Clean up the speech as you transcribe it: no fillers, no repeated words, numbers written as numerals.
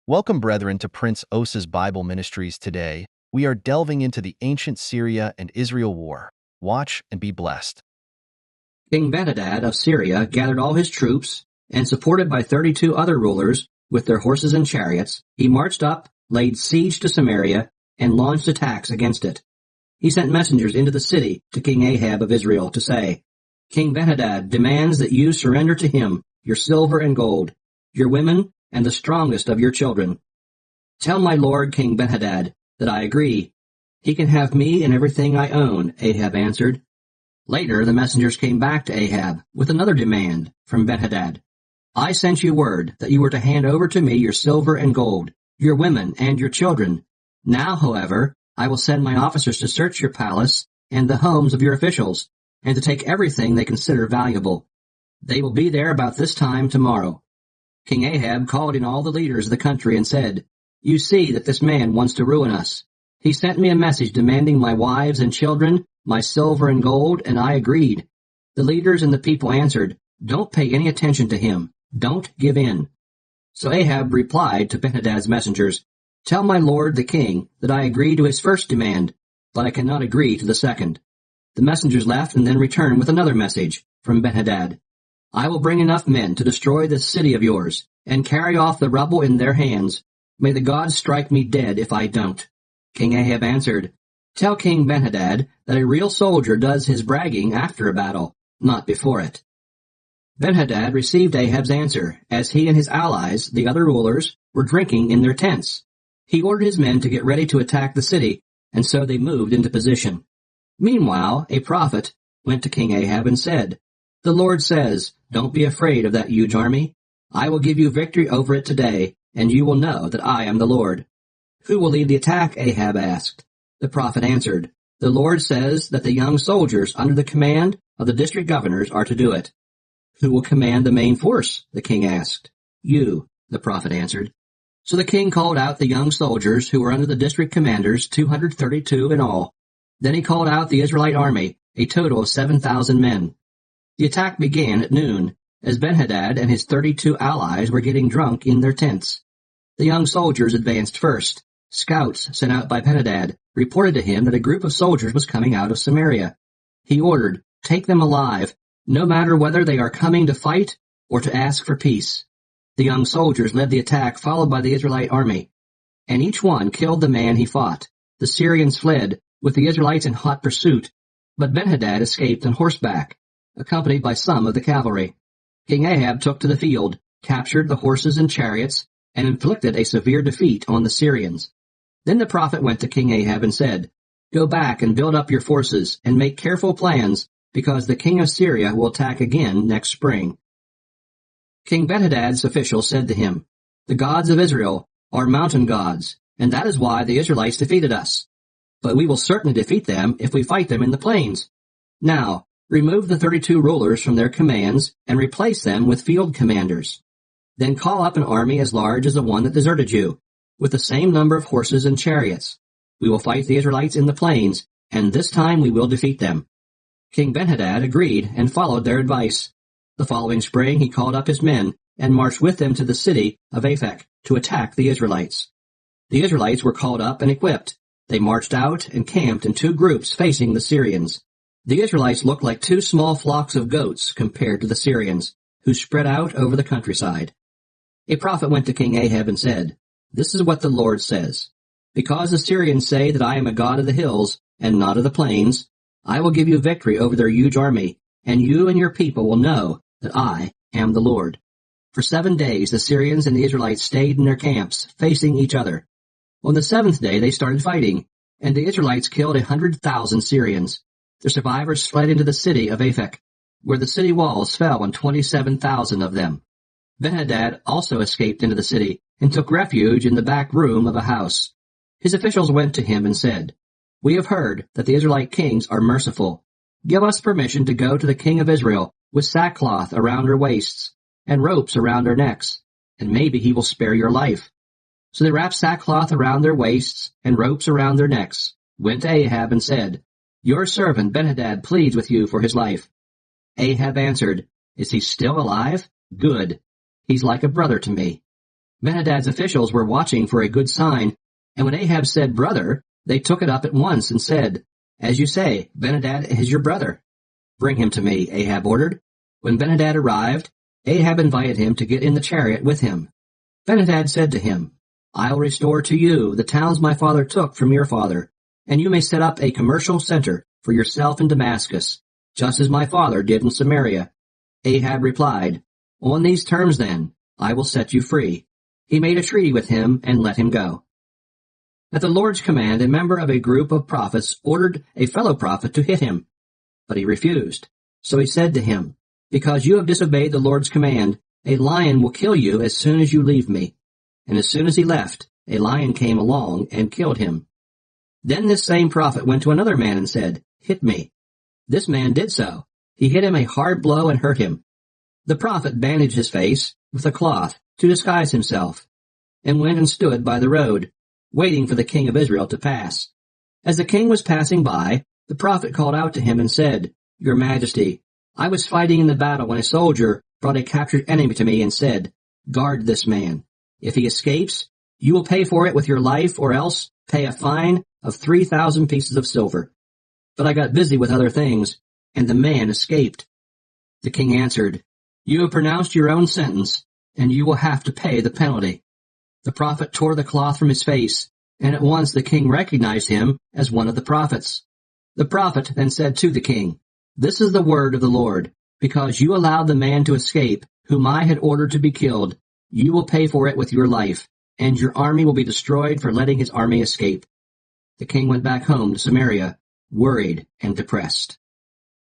Welcome, brethren, to Prince Osa's Bible Ministries today. We are delving into the ancient Syria and Israel war. Watch and be blessed. King Benhadad of Syria gathered all his troops, and supported by 32 other rulers with their horses and chariots, he marched up, laid siege to Samaria, and launched attacks against it. He sent messengers into the city to King Ahab of Israel to say, King Benhadad demands that you surrender to him your silver and gold, your women, and the strongest of your children. Tell my lord King Benhadad that I agree. He can have me and everything I own, Ahab answered. Later the messengers came back to Ahab with another demand from Benhadad. I sent you word that you were to hand over to me your silver and gold, your women and your children. Now, however, I will send my officers to search your palace and the homes of your officials, and to take everything they consider valuable. They will be there about this time tomorrow. King Ahab called in all the leaders of the country and said, You see that this man wants to ruin us. He sent me a message demanding my wives and children, my silver and gold, and I agreed. The leaders and the people answered, Don't pay any attention to him. Don't give in. So Ahab replied to Benhadad's messengers, Tell my lord the king that I agree to his first demand, but I cannot agree to the second. The messengers left and then returned with another message from Benhadad. I will bring enough men to destroy this city of yours, and carry off the rubble in their hands. May the gods strike me dead if I don't. King Ahab answered, Tell King Benhadad that a real soldier does his bragging after a battle, not before it. Benhadad received Ahab's answer, as he and his allies, the other rulers, were drinking in their tents. He ordered his men to get ready to attack the city, and so they moved into position. Meanwhile, a prophet went to King Ahab and said, The Lord says, Don't be afraid of that huge army. I will give you victory over it today, and you will know that I am the Lord. Who will lead the attack? Ahab asked. The prophet answered, The Lord says that the young soldiers under the command of the district governors are to do it. Who will command the main force? The king asked. You, the prophet answered. So the king called out the young soldiers who were under the district commanders, 232 in all. Then he called out the Israelite army, a total of 7,000 men. The attack began at noon, as Benhadad and his 32 allies were getting drunk in their tents. The young soldiers advanced first. Scouts sent out by Benhadad reported to him that a group of soldiers was coming out of Samaria. He ordered, Take them alive, no matter whether they are coming to fight or to ask for peace. The young soldiers led the attack, followed by the Israelite army, and each one killed the man he fought. The Syrians fled, with the Israelites in hot pursuit, but Benhadad escaped on horseback, accompanied by some of the cavalry. King Ahab took to the field, captured the horses and chariots, and inflicted a severe defeat on the Syrians. Then the prophet went to King Ahab and said, Go back and build up your forces, and make careful plans, because the king of Syria will attack again next spring. King Benhadad's officials said to him, The gods of Israel are mountain gods, and that is why the Israelites defeated us. But we will certainly defeat them if we fight them in the plains. Now, remove the 32 rulers from their commands and replace them with field commanders. Then call up an army as large as the one that deserted you, with the same number of horses and chariots. We will fight the Israelites in the plains, and this time we will defeat them. King Benhadad agreed and followed their advice. The following spring he called up his men and marched with them to the city of Aphek to attack the Israelites. The Israelites were called up and equipped. They marched out and camped in two groups facing the Syrians. The Israelites looked like two small flocks of goats compared to the Syrians, who spread out over the countryside. A prophet went to King Ahab and said, This is what the Lord says. Because the Syrians say that I am a god of the hills and not of the plains, I will give you victory over their huge army, and you and your people will know that I am the Lord. For 7 days the Syrians and the Israelites stayed in their camps, facing each other. On the 7th day they started fighting, and the Israelites killed 100,000 Syrians. The survivors fled into the city of Aphek, where the city walls fell on 27,000 of them. Benhadad also escaped into the city and took refuge in the back room of a house. His officials went to him and said, We have heard that the Israelite kings are merciful. Give us permission to go to the king of Israel with sackcloth around our waists and ropes around our necks, and maybe he will spare your life. So they wrapped sackcloth around their waists and ropes around their necks, went to Ahab and said, Your servant Benhadad pleads with you for his life. Ahab answered, Is he still alive? Good. He's like a brother to me. Ben-Hadad's officials were watching for a good sign, and when Ahab said, "Brother," they took it up at once and said, "As you say, Ben-Hadad is your brother." "Bring him to me," Ahab ordered. When Ben-Hadad arrived, Ahab invited him to get in the chariot with him. Ben-Hadad said to him, "I'll restore to you the towns my father took from your father, and you may set up a commercial center for yourself in Damascus, just as my father did in Samaria." Ahab replied, "On these terms, then, I will set you free." He made a treaty with him and let him go. At the Lord's command, a member of a group of prophets ordered a fellow prophet to hit him, but he refused. So he said to him, "Because you have disobeyed the Lord's command, a lion will kill you as soon as you leave me." And as soon as he left, a lion came along and killed him. Then this same prophet went to another man and said, "Hit me." This man did so. He hit him a hard blow and hurt him. The prophet bandaged his face with a cloth to disguise himself, and went and stood by the road, waiting for the king of Israel to pass. As the king was passing by, the prophet called out to him and said, "Your Majesty, I was fighting in the battle when a soldier brought a captured enemy to me and said, 'Guard this man. If he escapes, you will pay for it with your life, or else pay a fine of 3,000 pieces of silver.' But I got busy with other things, and the man escaped." The king answered, "You have pronounced your own sentence, and you will have to pay the penalty." The prophet tore the cloth from his face, and at once the king recognized him as one of the prophets. The prophet then said to the king, "This is the word of the Lord. Because you allowed the man to escape, whom I had ordered to be killed, you will pay for it with your life, and your army will be destroyed for letting his army escape." The king went back home to Samaria, worried and depressed.